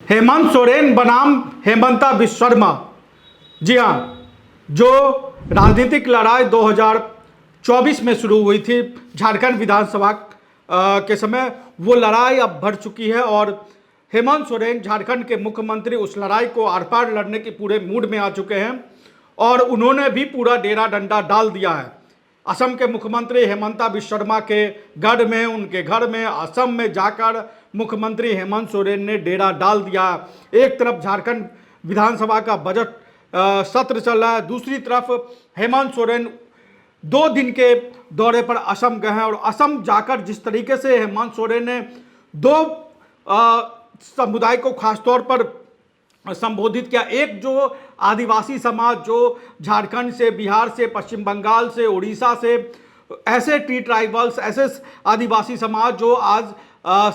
हेमंत सोरेन बनाम हेमंता बिश्व शर्मा। जी हाँ, जो राजनीतिक लड़ाई 2024 में शुरू हुई थी झारखंड विधानसभा के समय, वो लड़ाई अब बढ़ चुकी है और हेमंत सोरेन झारखंड के मुख्यमंत्री उस लड़ाई को आर पार लड़ने के पूरे मूड में आ चुके हैं और उन्होंने भी पूरा डेरा डंडा डाल दिया है। असम के मुख्यमंत्री हेमंता बिश्व शर्मा के गढ़ में, उनके घर में, असम में जाकर मुख्यमंत्री हेमंत सोरेन ने डेरा डाल दिया। एक तरफ झारखंड विधानसभा का बजट सत्र चल रहा है, दूसरी तरफ हेमंत सोरेन 2 दिन के दौरे पर असम गए हैं और असम जाकर जिस तरीके से हेमंत सोरेन ने 2 समुदाय को खासतौर पर संबोधित किया। एक जो आदिवासी समाज जो झारखंड से, बिहार से, पश्चिम बंगाल से, उड़ीसा से, ऐसे टी ट्राइबल्स, ऐसे आदिवासी समाज जो आज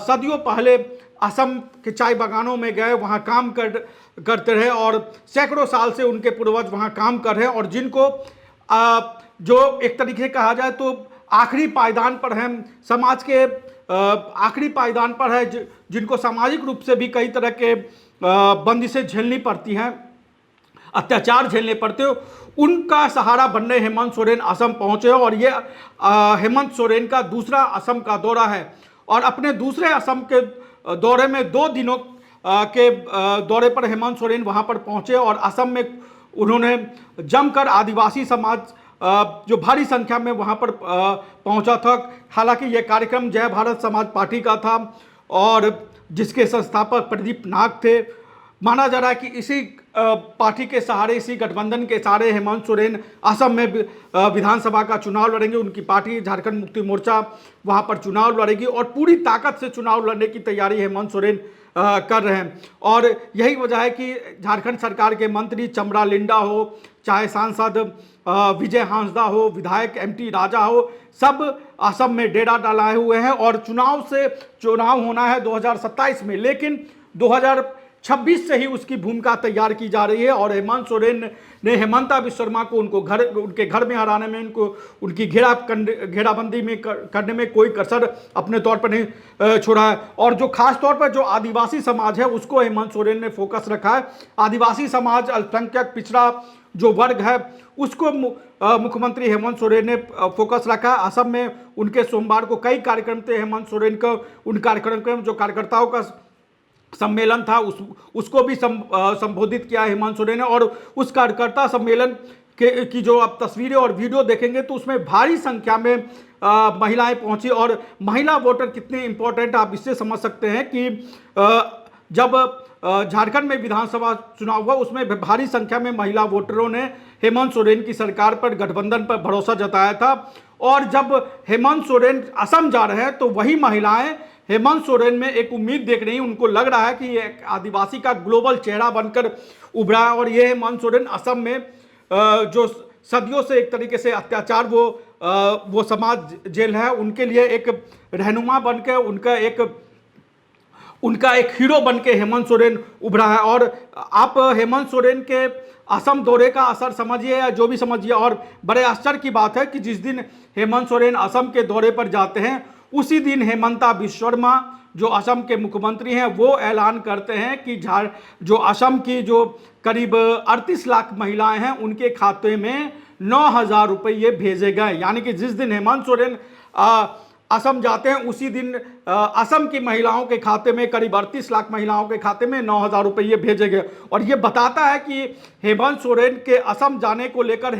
सदियों पहले असम के चाय बागानों में गए, वहाँ काम करते रहे और सैकड़ों साल से उनके पूर्वज वहाँ काम कर रहे हैं और जिनको जो एक तरीके से कहा जाए तो आखिरी पायदान पर हैं, समाज के आखिरी पायदान पर है, जिनको सामाजिक रूप से भी कई तरह के बंदिशें झेलनी पड़ती हैं, अत्याचार झेलने पड़ते हो, उनका सहारा बनने हेमंत सोरेन असम पहुंचे और ये हेमंत सोरेन का दूसरा असम का दौरा है और अपने दूसरे असम के दौरे में 2 दिनों के दौरे पर हेमंत सोरेन वहां पर पहुंचे और असम में उन्होंने जमकर आदिवासी समाज जो भारी संख्या में वहां पर पहुंचा था। हालांकि यह कार्यक्रम जय भारत समाज पार्टी का था और जिसके संस्थापक प्रदीप नाग थे। माना जा रहा है कि इसी पार्टी के सहारे, इसी गठबंधन के सहारे हेमंत सोरेन असम में विधानसभा का चुनाव लड़ेंगे। उनकी पार्टी झारखंड मुक्ति मोर्चा वहां पर चुनाव लड़ेगी और पूरी ताकत से चुनाव लड़ने की तैयारी हेमंत सोरेन कर रहे हैं और यही वजह है कि झारखंड सरकार के मंत्री चमरा लिंडा हो, चाहे सांसद विजय हांसदा हो, विधायक एमटी राजा हो, सब असम में डेरा डालाए हुए हैं और चुनाव होना है 2027 में, लेकिन 2026 से ही उसकी भूमिका तैयार की जा रही है और हेमंत सोरेन ने हेमंता बिश्व शर्मा को उनके घर में हराने में, उनकी घेराबंदी में करने में कोई कसर अपने तौर पर नहीं छोड़ा है। और जो खास तौर पर जो आदिवासी समाज है उसको हेमंत सोरेन ने फोकस रखा है। आदिवासी समाज, अल्पसंख्यक पिछड़ा जो वर्ग है उसको मुख्यमंत्री हेमंत सोरेन ने फोकस रखा। असम में उनके सोमवार को कई कार्यक्रम थे हेमंत सोरेन का, उन कार्यक्रम जो कार्यकर्ताओं का सम्मेलन था उसको भी संबोधित किया हेमंत सोरेन ने और उस कार्यकर्ता सम्मेलन की जो आप तस्वीरें और वीडियो देखेंगे तो उसमें भारी संख्या में महिलाएं पहुंची और महिला वोटर कितने इंपॉर्टेंट आप इससे समझ सकते हैं कि जब झारखंड में विधानसभा चुनाव हुआ उसमें भारी संख्या में महिला वोटरों ने हेमंत सोरेन की सरकार पर, गठबंधन पर भरोसा जताया था और जब हेमंत सोरेन असम जा रहे हैं तो वही महिलाएं हेमंत सोरेन में एक उम्मीद देख रही हैं। उनको लग रहा है कि ये आदिवासी का ग्लोबल चेहरा बनकर उभरा है और ये हेमंत सोरेन असम में जो सदियों से एक तरीके से अत्याचार वो समाज जेल है, उनके लिए एक रहनुमा बनकर, उनका एक हीरो बनके हेमंत सोरेन उभरा है। और आप हेमंत सोरेन के असम दौरे का असर समझिए या जो भी समझिए, और बड़े आश्चर्य की बात है कि जिस दिन हेमंत सोरेन असम के दौरे पर जाते हैं उसी दिन हेमंता बिश्व शर्मा जो असम के मुख्यमंत्री हैं वो ऐलान करते हैं कि जो असम की जो करीब 38 लाख महिलाएं हैं उनके खाते में 9,000 रुपये भेजे गए। यानी कि जिस दिन हेमंत सोरेन असम जाते हैं उसी दिन असम की महिलाओं के खाते में, करीब 38 लाख महिलाओं के खाते में 9,000 रुपये भेजे गए और ये बताता है कि हेमंत सोरेन के असम जाने को लेकर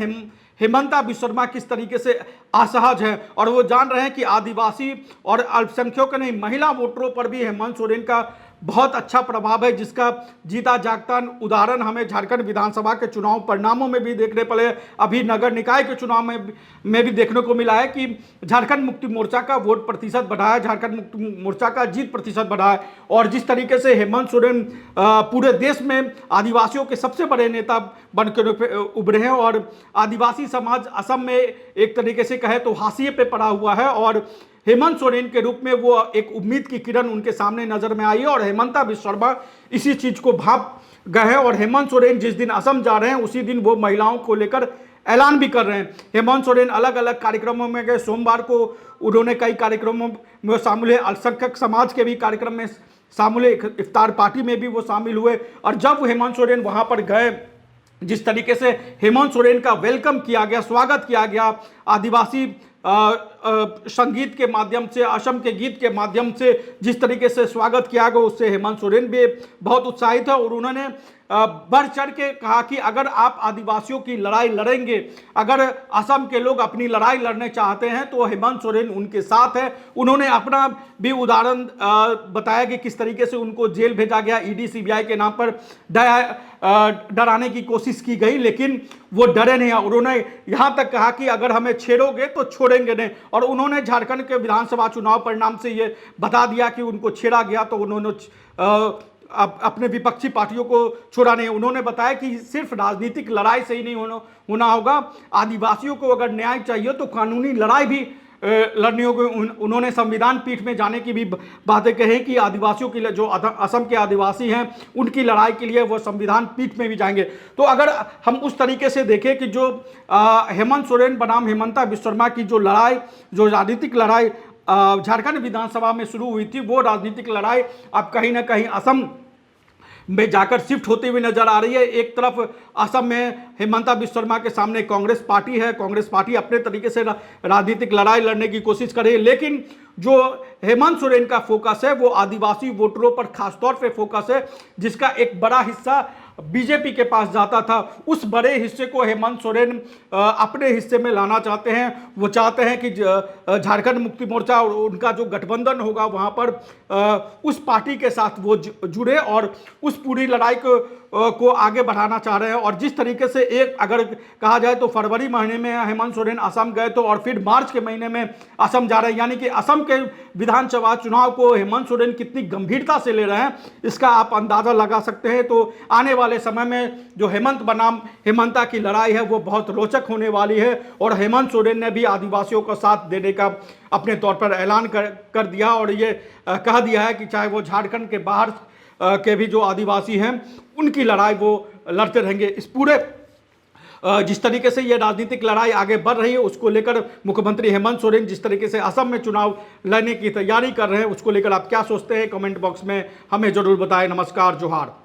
हेमंता बिश्व शर्मा किस तरीके से असहज है और वो जान रहे हैं कि आदिवासी और अल्पसंख्यकों नहीं, महिला वोटरों पर भी हेमंत सोरेन का बहुत अच्छा प्रभाव है, जिसका जीता जागता उदाहरण हमें झारखंड विधानसभा के चुनाव परिणामों में भी देखने पड़े। अभी नगर निकाय के चुनाव में भी देखने को मिला है कि झारखंड मुक्ति मोर्चा का वोट प्रतिशत बढ़ा है, झारखंड मुक्ति मोर्चा का जीत प्रतिशत बढ़ा है और जिस तरीके से हेमंत सोरेन पूरे देश में आदिवासियों के सबसे बड़े नेता बनकर उभरे हैं और आदिवासी समाज असम में एक तरीके से कहे तो हाशिए पे पड़ा हुआ है और हेमंत सोरेन के रूप में वो एक उम्मीद की किरण उनके सामने नजर में आई है और हेमंता बिश्व शर्मा इसी चीज को भाप गए हैं और हेमंत सोरेन जिस दिन असम जा रहे हैं उसी दिन वो महिलाओं को लेकर ऐलान भी कर रहे हैं। हेमंत सोरेन अलग अलग कार्यक्रमों में गए, सोमवार को उन्होंने कई कार्यक्रमों में शामिल हुए, अल्पसंख्यक समाज के भी कार्यक्रम में शामिल, इफ्तार पार्टी में भी वो शामिल हुए। और जब हेमंत सोरेन वहाँ पर गए, जिस तरीके से हेमंत सोरेन का वेलकम किया गया, स्वागत किया गया, आदिवासी संगीत के माध्यम से, असम के गीत के माध्यम से जिस तरीके से स्वागत किया गया, उससे हेमंत सोरेन भी बहुत उत्साहित है। और उन्होंने बढ़ चढ़ के कहा कि अगर आप आदिवासियों की लड़ाई लड़ेंगे, अगर असम के लोग अपनी लड़ाई लड़ने चाहते हैं तो हेमंत सोरेन उनके साथ है। उन्होंने अपना भी उदाहरण बताया कि किस तरीके से उनको जेल भेजा गया, ईडी सीबीआई के नाम पर डराने की कोशिश की गई, लेकिन वो डरे नहीं। उन्होंने यहाँ तक कहा कि अगर हमें छेड़ोगे तो छोड़ेंगे नहीं। और उन्होंने झारखंड के विधानसभा चुनाव परिणाम से ये बता दिया कि उनको छेड़ा गया तो उन्होंने अपने विपक्षी पार्टियों को छोड़ा नहीं। उन्होंने बताया कि सिर्फ राजनीतिक लड़ाई से ही नहीं होना होगा, आदिवासियों को अगर न्याय चाहिए तो कानूनी लड़ाई भी लड़नी होगी। उन्होंने संविधान पीठ में जाने की भी बातें कही कि आदिवासियों की, जो असम के आदिवासी हैं, उनकी लड़ाई के लिए वो संविधान पीठ में भी जाएंगे। तो अगर हम उस तरीके से देखें कि जो हेमंत सोरेन बनाम हेमंता विश्वकर्मा की जो लड़ाई, जो राजनीतिक लड़ाई झारखंड विधानसभा में शुरू हुई थी, वो राजनीतिक लड़ाई अब कहीं ना कहीं असम में जाकर शिफ्ट होती हुई नजर आ रही है। एक तरफ असम में हेमंता विश्वकर्मा के सामने कांग्रेस पार्टी है, कांग्रेस पार्टी अपने तरीके से राजनीतिक लड़ाई लड़ने की कोशिश कर रही है, लेकिन जो हेमंत सोरेन का फोकस है वो आदिवासी वोटरों पर खासतौर पे फोकस है, जिसका एक बड़ा हिस्सा बीजेपी के पास जाता था। उस बड़े हिस्से को हेमंत सोरेन अपने हिस्से में लाना चाहते हैं। वो चाहते हैं कि झारखंड मुक्ति मोर्चा और उनका जो गठबंधन होगा वहाँ पर उस पार्टी के साथ वो जुड़े और उस पूरी लड़ाई को आगे बढ़ाना चाह रहे हैं। और जिस तरीके से एक अगर कहा जाए तो फरवरी महीने में हेमंत सोरेन असम गए तो, और फिर मार्च के महीने में असम जा रहे हैं, यानी कि असम के विधानसभा चुनाव को हेमंत सोरेन कितनी गंभीरता से ले रहे हैं, इसका आप अंदाजा लगा सकते हैं। तो आने वाले समय में जो हेमंत बनाम हेमंता की लड़ाई है वो बहुत रोचक होने वाली है। और हेमंत सोरेन ने भी आदिवासियों का साथ देने का अपने तौर पर ऐलान कर दिया और ये कह दिया है कि चाहे वो झारखंड के बाहर के भी जो आदिवासी हैं उनकी लड़ाई वो लड़ते रहेंगे। इस पूरे जिस तरीके से ये राजनीतिक लड़ाई आगे बढ़ रही है उसको लेकर मुख्यमंत्री हेमंत सोरेन जिस तरीके से असम में चुनाव लड़ने की तैयारी कर रहे हैं, उसको लेकर आप क्या सोचते हैं, कमेंट बॉक्स में हमें जरूर बताएं। नमस्कार, जोहार।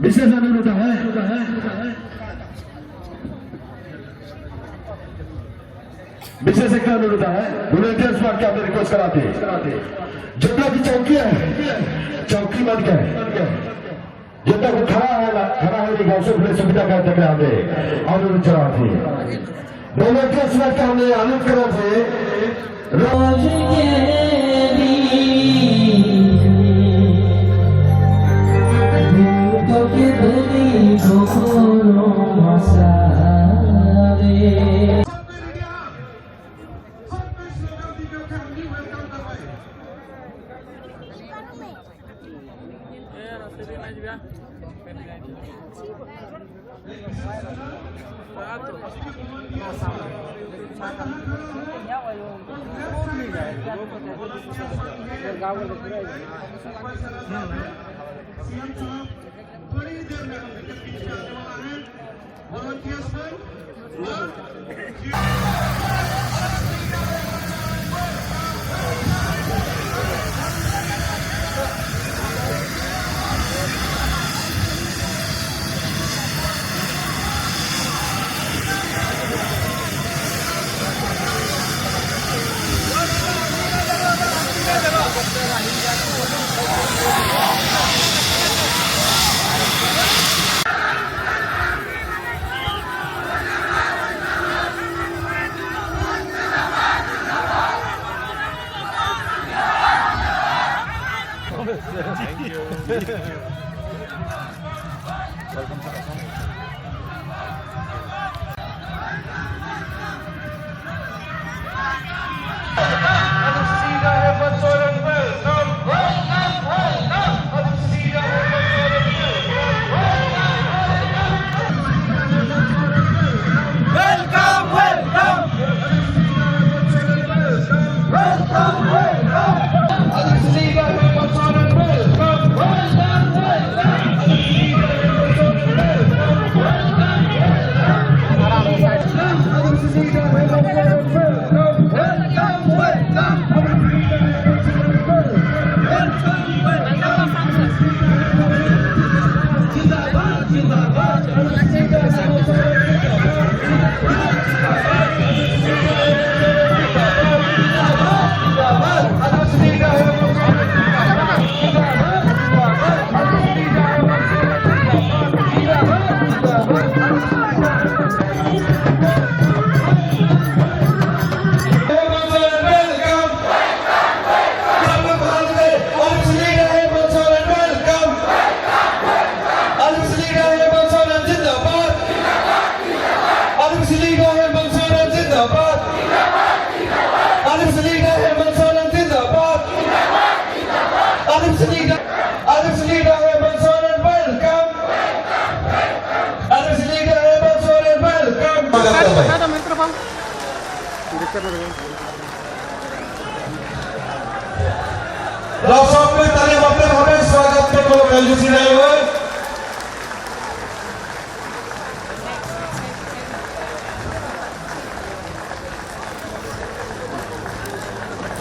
विशेष अनुरोध है विशेष एक अनुरोध है वॉलंटियर्स को क्या रिक्वेस्ट कराते जितना भी चौकी है चौकी बन गए जितना खड़ा है गौसो फिर सुविधा का तक आवे और चला थी दोनों के समय का हमने आनंद करा थे रोज के धनी खोरो मसारे बड़ी देर में पीछे आने वाला है वॉलंटियर्स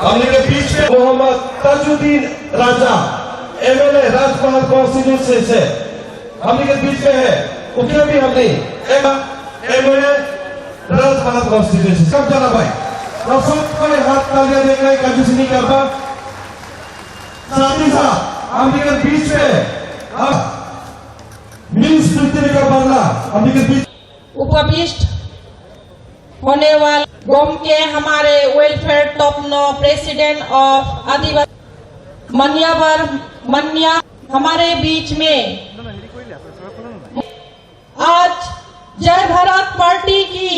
हमने के बीच में मोहम्मद ताजुद्दीन राजा एमएलए राजमहल कॉन्स्टिट्यूंसी से हमने के बीच में है उसमें भी हमने एमएलए राजमहल कॉन्स्टिट्यूंसी कब जाना भाई तो सबको हाथ तालियां देकर एक काजू नहीं करता साथ ही साथ हमने के बीच में मिस पृथ्वी का बंगला हमने के बीच उपविष्ट होने वाले गोम के हमारे वेलफेयर टॉप नो प्रेसिडेंट ऑफ आदिवासी मन्यावर मन्या हमारे बीच में आज जय भारत पार्टी की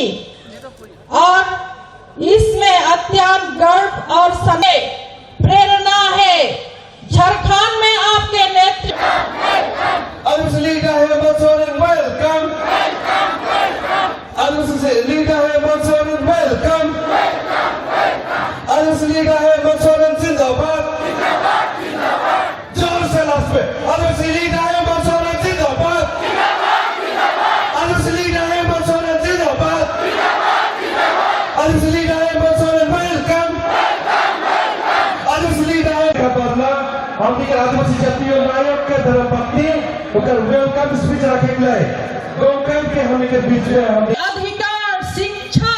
और इसमें अत्यंत गर्व और समय प्रेरणा है झारखंड में आपके नेतृत्व आदिवासी जातीय नायक के धर्मपत्नी उनका वेलकम स्पीच रखेंगे वेलकम के हम के बीच में हम अधिकार शिक्षा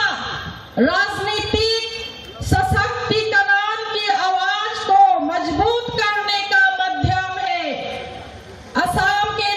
राजनीतिक सशक्तिकरण की आवाज को मजबूत करने का माध्यम है। असम के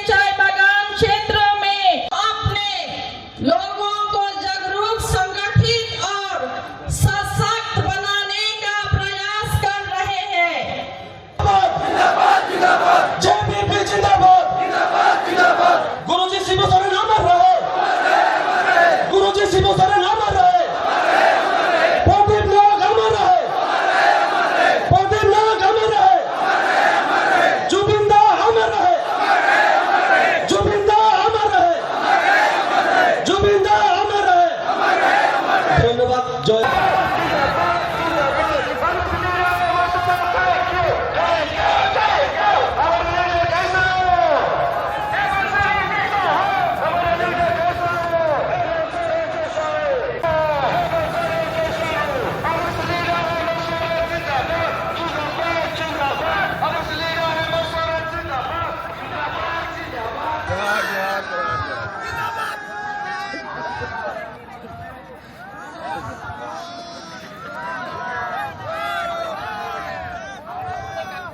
जय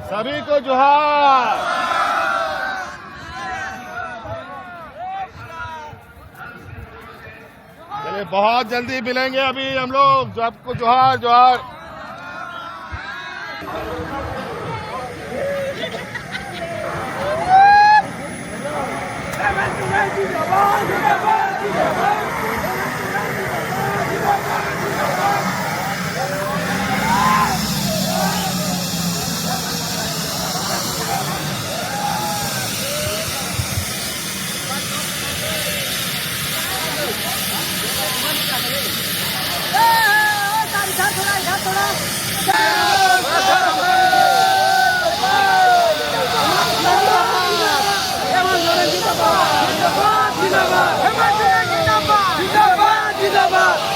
सभी को जोहार। चलिए बहुत जल्दी मिलेंगे अभी हम लोग। सबको जोहार जोहार।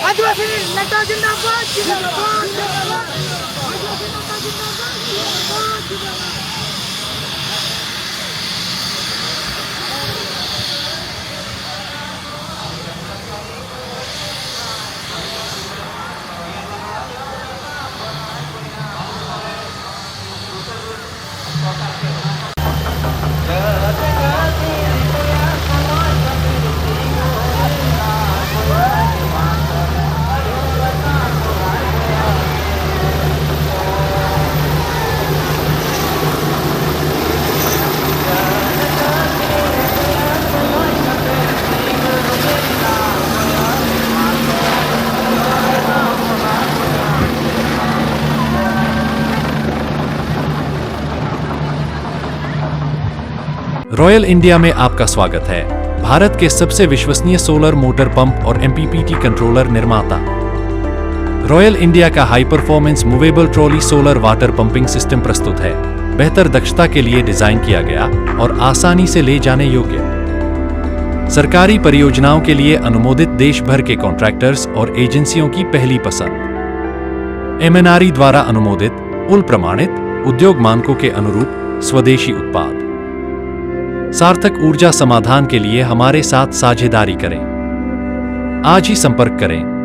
आदिवासी नेता जिंदाबाद जिंदाबाद जिंदाबाद आदिवासी नेता जिंदाबाद जिंदाबाद जिंदाबाद। रॉयल इंडिया में आपका स्वागत है। भारत के सबसे विश्वसनीय सोलर मोटर पंप और एमपीपीटी कंट्रोलर निर्माता। रॉयल इंडिया का high performance movable trolley solar water pumping system प्रस्तुत है। बेहतर दक्षता के लिए डिजाइन किया गया और आसानी से ले जाने योग्य। सरकारी परियोजनाओं के लिए अनुमोदित देश भर के कॉन्ट्रैक्टर्स और एजेंसियों की पहली पसंद। एमएनआरई द्वारा अनुमोदित, उल प्रमाणित, उद्योग मानकों के अनुरूप स्वदेशी उत्पाद। सार्थक ऊर्जा समाधान के लिए हमारे साथ साझेदारी करें। आज ही संपर्क करें।